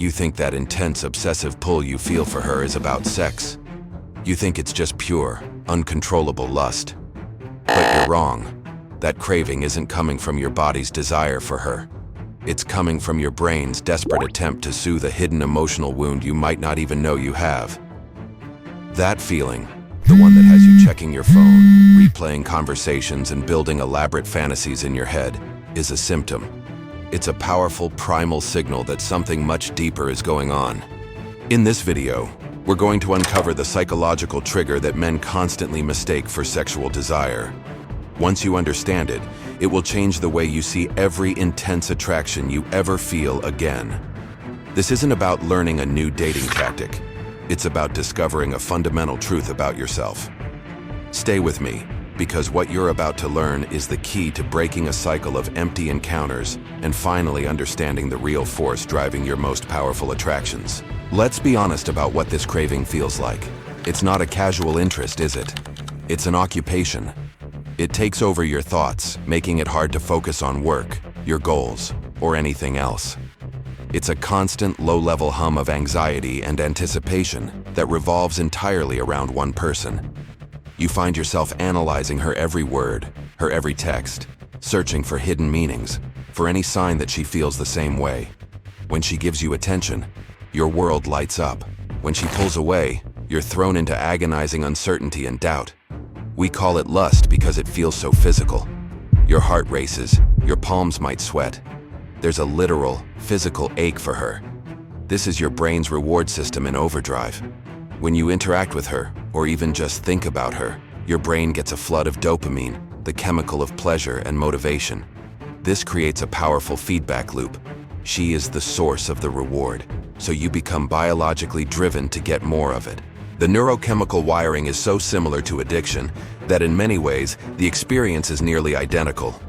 You think that intense obsessive pull you feel for her is about sex. You think it's just pure, uncontrollable lust. But you're wrong. That craving isn't coming from your body's desire for her. It's coming from your brain's desperate attempt to soothe a hidden emotional wound you might not even know you have. That feeling, the one that has you checking your phone, replaying conversations and building elaborate fantasies in your head, is a symptom. It's a powerful primal signal that something much deeper is going on. In this video, we're going to uncover the psychological trigger that men constantly mistake for sexual desire. Once you understand it, it will change the way you see every intense attraction you ever feel again. This isn't about learning a new dating tactic. It's about discovering a fundamental truth about yourself. Stay with me, because what you're about to learn is the key to breaking a cycle of empty encounters and finally understanding the real force driving your most powerful attractions. Let's be honest about what this craving feels like. It's not a casual interest, is it? It's an occupation. It takes over your thoughts, making it hard to focus on work, your goals, or anything else. It's a constant low-level hum of anxiety and anticipation that revolves entirely around one person. You find yourself analyzing her every word, her every text, searching for hidden meanings, for any sign that she feels the same way. When she gives you attention, your world lights up. When she pulls away, you're thrown into agonizing uncertainty and doubt. We call it lust because it feels so physical. Your heart races, your palms might sweat. There's a literal, physical ache for her. This is your brain's reward system in overdrive. When you interact with her, or even just think about her, your brain gets a flood of dopamine, the chemical of pleasure and motivation. This creates a powerful feedback loop. She is the source of the reward, so you become biologically driven to get more of it. The neurochemical wiring is so similar to addiction that in many ways, the experience is nearly identical.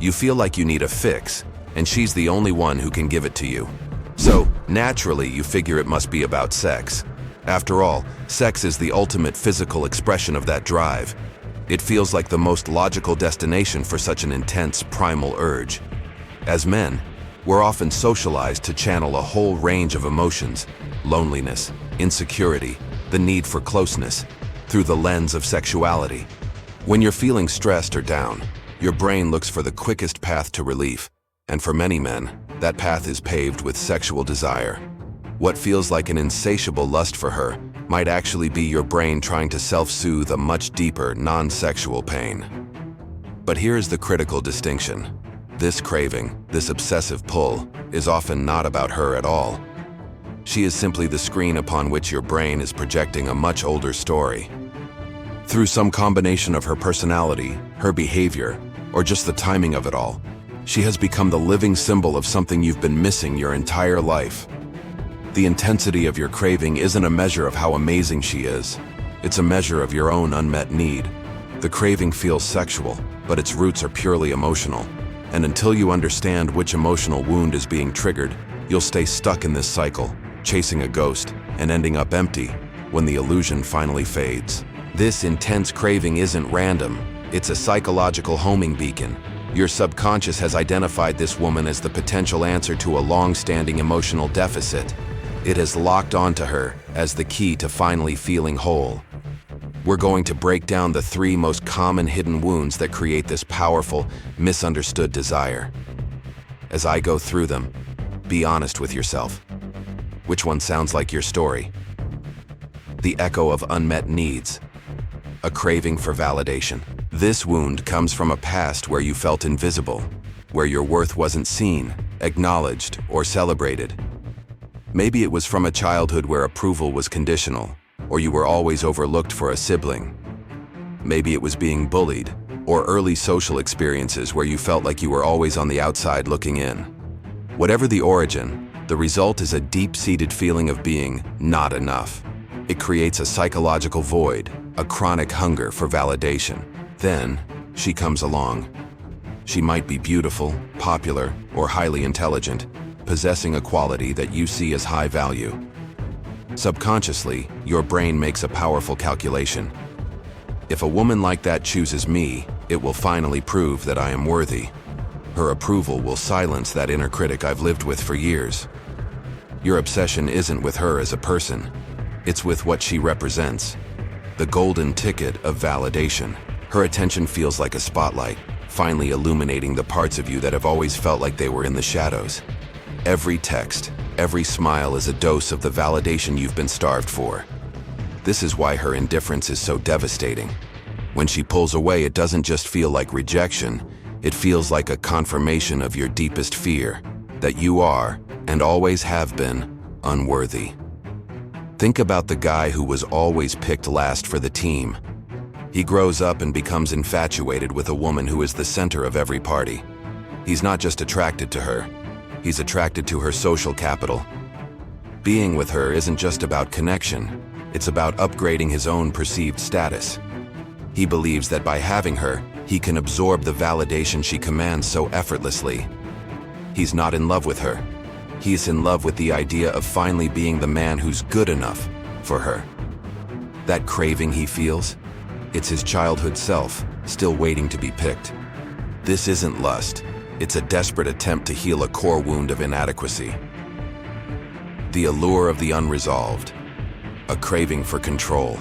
You feel like you need a fix, and she's the only one who can give it to you. So, naturally, you figure it must be about sex. After all, sex is the ultimate physical expression of that drive. It feels like the most logical destination for such an intense, primal urge. As men, we're often socialized to channel a whole range of emotions: loneliness, insecurity, the need for closeness, through the lens of sexuality. When you're feeling stressed or down, your brain looks for the quickest path to relief, and for many men, that path is paved with sexual desire. What feels like an insatiable lust for her might actually be your brain trying to self-soothe a much deeper, non-sexual pain. But here's the critical distinction. This craving, this obsessive pull, is often not about her at all. She is simply the screen upon which your brain is projecting a much older story. Through some combination of her personality, her behavior, or just the timing of it all, she has become the living symbol of something you've been missing your entire life. The intensity of your craving isn't a measure of how amazing she is. It's a measure of your own unmet need. The craving feels sexual, but its roots are purely emotional. And until you understand which emotional wound is being triggered, you'll stay stuck in this cycle, chasing a ghost and ending up empty when the illusion finally fades. This intense craving isn't random. It's a psychological homing beacon. Your subconscious has identified this woman as the potential answer to a long-standing emotional deficit. It has locked onto her as the key to finally feeling whole. We're going to break down the 3 most common hidden wounds that create this powerful, misunderstood desire. As I go through them, be honest with yourself. Which one sounds like your story? The echo of unmet needs. A craving for validation. This wound comes from a past where you felt invisible, where your worth wasn't seen, acknowledged, or celebrated. Maybe it was from a childhood where approval was conditional, or you were always overlooked for a sibling. Maybe it was being bullied, or early social experiences where you felt like you were always on the outside looking in. Whatever the origin, the result is a deep-seated feeling of being not enough. It creates a psychological void, a chronic hunger for validation. Then, she comes along. She might be beautiful, popular, or highly intelligent, possessing a quality that you see as high value. Subconsciously, your brain makes a powerful calculation. If a woman like that chooses me, it will finally prove that I am worthy. Her approval will silence that inner critic I've lived with for years. Your obsession isn't with her as a person. It's with what she represents. The golden ticket of validation. Her attention feels like a spotlight, finally illuminating the parts of you that have always felt like they were in the shadows. Every text, every smile is a dose of the validation you've been starved for. This is why her indifference is so devastating. When she pulls away, it doesn't just feel like rejection, it feels like a confirmation of your deepest fear, that you are, and always have been, unworthy. Think about the guy who was always picked last for the team. He grows up and becomes infatuated with a woman who is the center of every party. He's not just attracted to her, he's attracted to her social capital. Being with her isn't just about connection, it's about upgrading his own perceived status. He believes that by having her, he can absorb the validation she commands so effortlessly. He's not in love with her. He's in love with the idea of finally being the man who's good enough for her. That craving he feels, it's his childhood self, still waiting to be picked. This isn't lust, it's a desperate attempt to heal a core wound of inadequacy. The allure of the unresolved, a craving for control.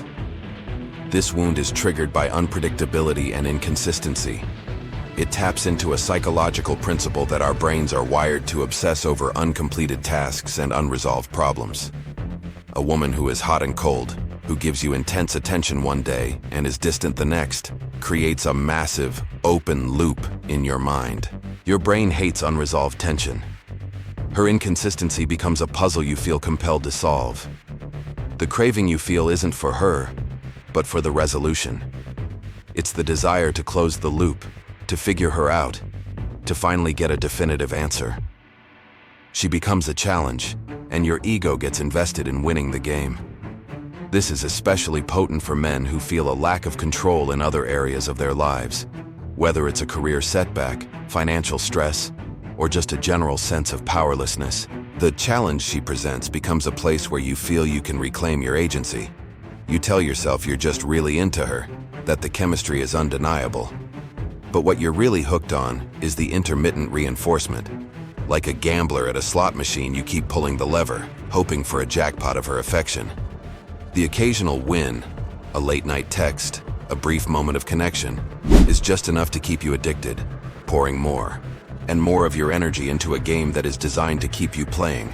This wound is triggered by unpredictability and inconsistency. It taps into a psychological principle that our brains are wired to obsess over uncompleted tasks and unresolved problems. A woman who is hot and cold, who gives you intense attention one day and is distant the next, creates a massive, open loop in your mind. Your brain hates unresolved tension. Her inconsistency becomes a puzzle you feel compelled to solve. The craving you feel isn't for her, but for the resolution. It's the desire to close the loop, to figure her out, to finally get a definitive answer. She becomes a challenge, and your ego gets invested in winning the game. This is especially potent for men who feel a lack of control in other areas of their lives, whether it's a career setback, financial stress, or just a general sense of powerlessness. The challenge she presents becomes a place where you feel you can reclaim your agency. You tell yourself you're just really into her, that the chemistry is undeniable. But what you're really hooked on is the intermittent reinforcement. Like a gambler at a slot machine, you keep pulling the lever, hoping for a jackpot of her affection. The occasional win, a late-night text, a brief moment of connection, is just enough to keep you addicted, pouring more and more of your energy into a game that is designed to keep you playing.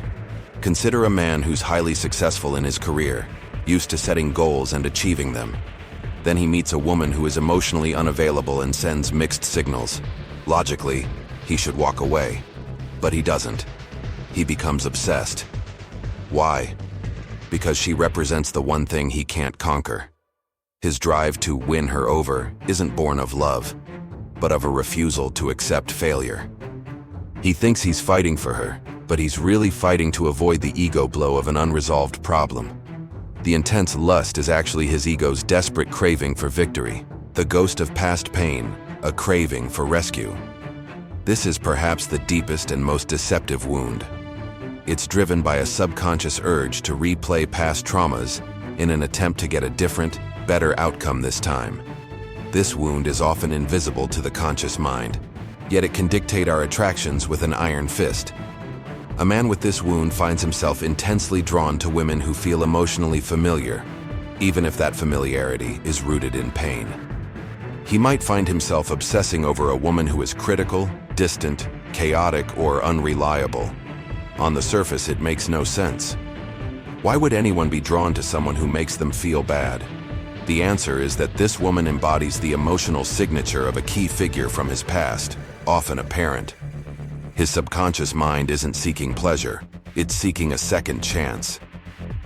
Consider a man who's highly successful in his career, used to setting goals and achieving them. Then he meets a woman who is emotionally unavailable and sends mixed signals. Logically, he should walk away, but he doesn't. He becomes obsessed. Why? Because she represents the one thing he can't conquer. His drive to win her over isn't born of love, but of a refusal to accept failure. He thinks he's fighting for her, but he's really fighting to avoid the ego blow of an unresolved problem. The intense lust is actually his ego's desperate craving for victory, the ghost of past pain, a craving for rescue. This is perhaps the deepest and most deceptive wound. It's driven by a subconscious urge to replay past traumas in an attempt to get a different, better outcome this time. This wound is often invisible to the conscious mind, yet it can dictate our attractions with an iron fist. A man with this wound finds himself intensely drawn to women who feel emotionally familiar, even if that familiarity is rooted in pain. He might find himself obsessing over a woman who is critical, distant, chaotic, or unreliable. On the surface, it makes no sense. Why would anyone be drawn to someone who makes them feel bad? The answer is that this woman embodies the emotional signature of a key figure from his past, often a parent. His subconscious mind isn't seeking pleasure, it's seeking a second chance.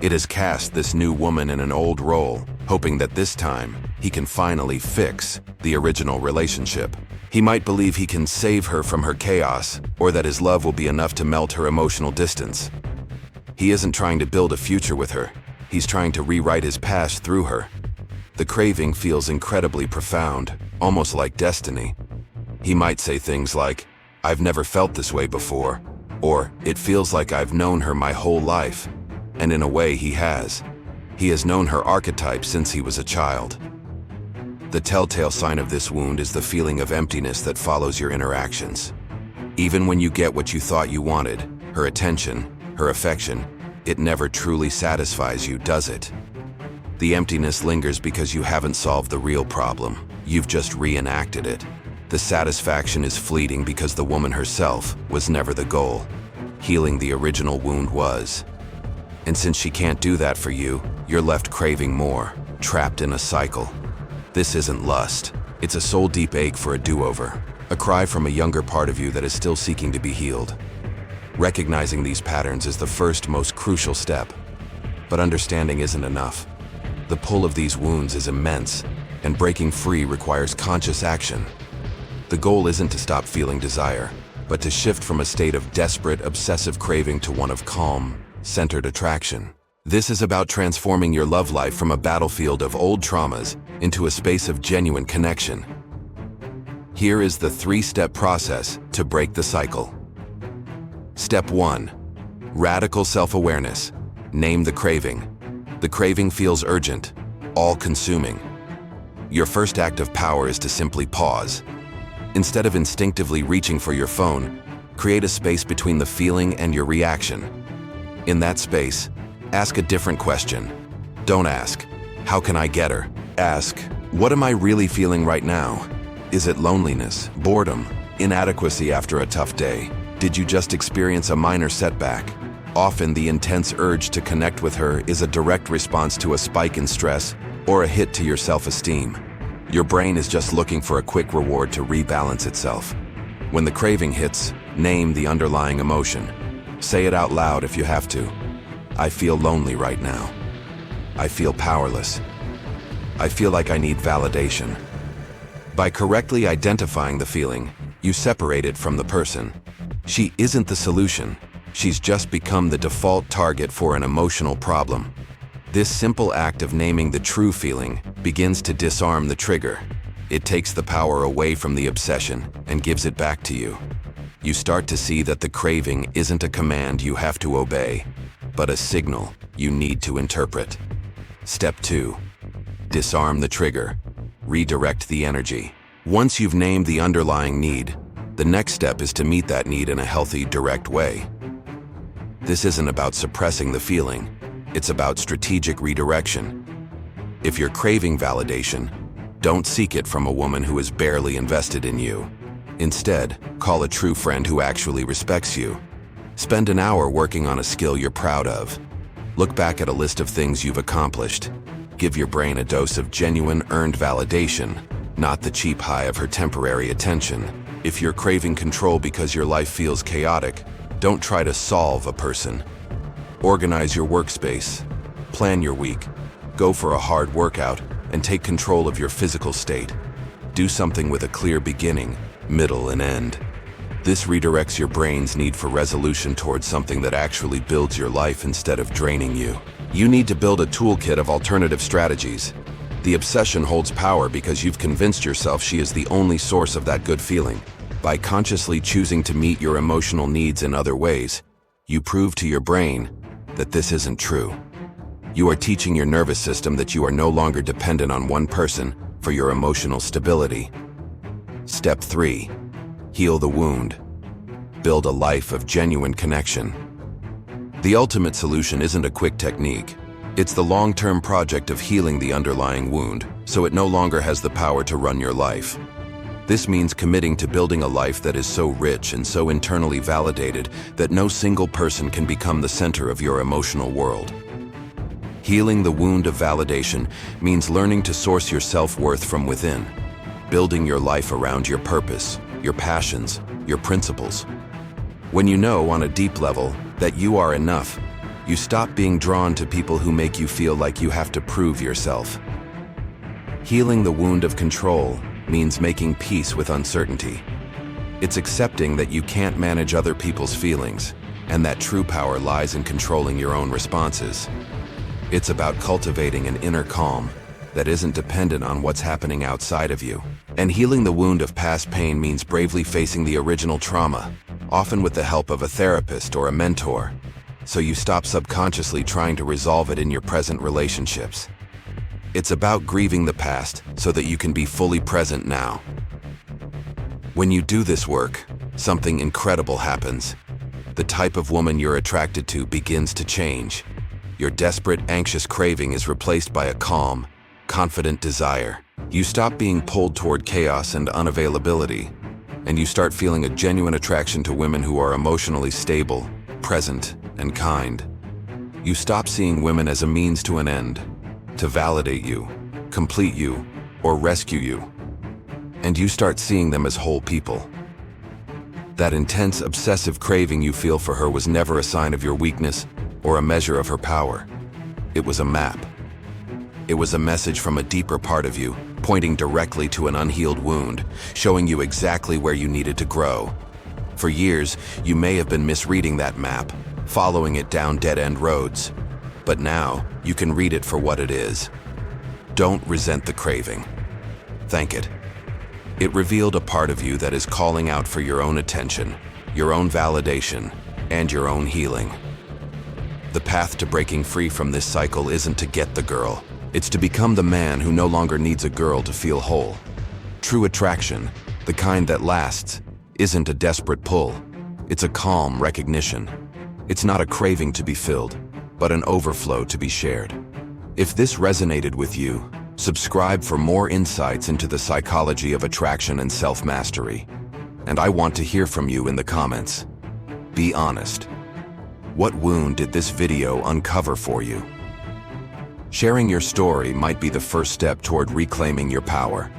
It has cast this new woman in an old role, hoping that this time he can finally fix the original relationship. He might believe he can save her from her chaos, or that his love will be enough to melt her emotional distance. He isn't trying to build a future with her, he's trying to rewrite his past through her. The craving feels incredibly profound, almost like destiny. He might say things like, "I've never felt this way before," or "It feels like I've known her my whole life." And in a way, he has. He has known her archetype since he was a child. The telltale sign of this wound is the feeling of emptiness that follows your interactions. Even when you get what you thought you wanted, her attention, her affection, it never truly satisfies you, does it? The emptiness lingers because you haven't solved the real problem. You've just reenacted it. The satisfaction is fleeting because the woman herself was never the goal. Healing the original wound was. And since she can't do that for you, you're left craving more, trapped in a cycle. This isn't lust. It's a soul-deep ache for a do-over, a cry from a younger part of you that is still seeking to be healed. Recognizing these patterns is the first, most crucial step. But understanding isn't enough. The pull of these wounds is immense, and breaking free requires conscious action. The goal isn't to stop feeling desire, but to shift from a state of desperate, obsessive craving to one of calm, centered attraction. This is about transforming your love life from a battlefield of old traumas into a space of genuine connection. Here is the 3-step process to break the cycle. Step 1. Radical self-awareness. Name the craving. The craving feels urgent, all-consuming. Your first act of power is to simply pause. Instead of instinctively reaching for your phone, create a space between the feeling and your reaction. In that space, ask a different question. Don't ask, "How can I get her?" Ask, "What am I really feeling right now?" Is it loneliness, boredom, inadequacy after a tough day? Did you just experience a minor setback? Often the intense urge to connect with her is a direct response to a spike in stress or a hit to your self-esteem. Your brain is just looking for a quick reward to rebalance itself. When the craving hits, name the underlying emotion. Say it out loud if you have to. I feel lonely right now. I feel powerless. I feel like I need validation. By correctly identifying the feeling, you separate it from the person. She isn't the solution. She's just become the default target for an emotional problem. This simple act of naming the true feeling begins to disarm the trigger. It takes the power away from the obsession and gives it back to you. You start to see that the craving isn't a command you have to obey, but a signal you need to interpret. Step 2. Disarm the trigger. Redirect the energy. Once you've named the underlying need, the next step is to meet that need in a healthy, direct way. This isn't about suppressing the feeling. It's about strategic redirection. If you're craving validation, don't seek it from a woman who is barely invested in you. Instead, call a true friend who actually respects you. Spend an hour working on a skill you're proud of. Look back at a list of things you've accomplished. Give your brain a dose of genuine, earned validation, not the cheap high of her temporary attention. If you're craving control because your life feels chaotic, don't try to solve a person. Organize your workspace. Plan your week. Go for a hard workout and take control of your physical state. Do something with a clear beginning, middle, and end. This redirects your brain's need for resolution towards something that actually builds your life instead of draining you. You need to build a toolkit of alternative strategies. The obsession holds power because you've convinced yourself she is the only source of that good feeling. By consciously choosing to meet your emotional needs in other ways, you prove to your brain that this isn't true. You are teaching your nervous system that you are no longer dependent on one person for your emotional stability. Step 3. Heal the wound. Build a life of genuine connection. The ultimate solution isn't a quick technique. It's the long-term project of healing the underlying wound, so it no longer has the power to run your life. This means committing to building a life that is so rich and so internally validated that no single person can become the center of your emotional world. Healing the wound of validation means learning to source your self-worth from within, building your life around your purpose, your passions, your principles. When you know on a deep level that you are enough, you stop being drawn to people who make you feel like you have to prove yourself. Healing the wound of control means making peace with uncertainty. It's accepting that you can't manage other people's feelings, and that true power lies in controlling your own responses. It's about cultivating an inner calm that isn't dependent on what's happening outside of you. And healing the wound of past pain means bravely facing the original trauma, often with the help of a therapist or a mentor, so you stop subconsciously trying to resolve it in your present relationships. It's about grieving the past so that you can be fully present now. When you do this work, something incredible happens. The type of woman you're attracted to begins to change. Your desperate, anxious craving is replaced by a calm, confident desire. You stop being pulled toward chaos and unavailability, and you start feeling a genuine attraction to women who are emotionally stable, present, and kind. You stop seeing women as a means to an end, to validate you, complete you, or rescue you. And you start seeing them as whole people. That intense, obsessive craving you feel for her was never a sign of your weakness or a measure of her power. It was a map. It was a message from a deeper part of you, pointing directly to an unhealed wound, showing you exactly where you needed to grow. For years, you may have been misreading that map, following it down dead-end roads. But now, you can read it for what it is. Don't resent the craving. Thank it. It revealed a part of you that is calling out for your own attention, your own validation, and your own healing. The path to breaking free from this cycle isn't to get the girl. It's to become the man who no longer needs a girl to feel whole. True attraction, the kind that lasts, isn't a desperate pull. It's a calm recognition. It's not a craving to be filled, but an overflow to be shared. If this resonated with you, subscribe for more insights into the psychology of attraction and self-mastery. And I want to hear from you in the comments. Be honest. What wound did this video uncover for you? Sharing your story might be the first step toward reclaiming your power.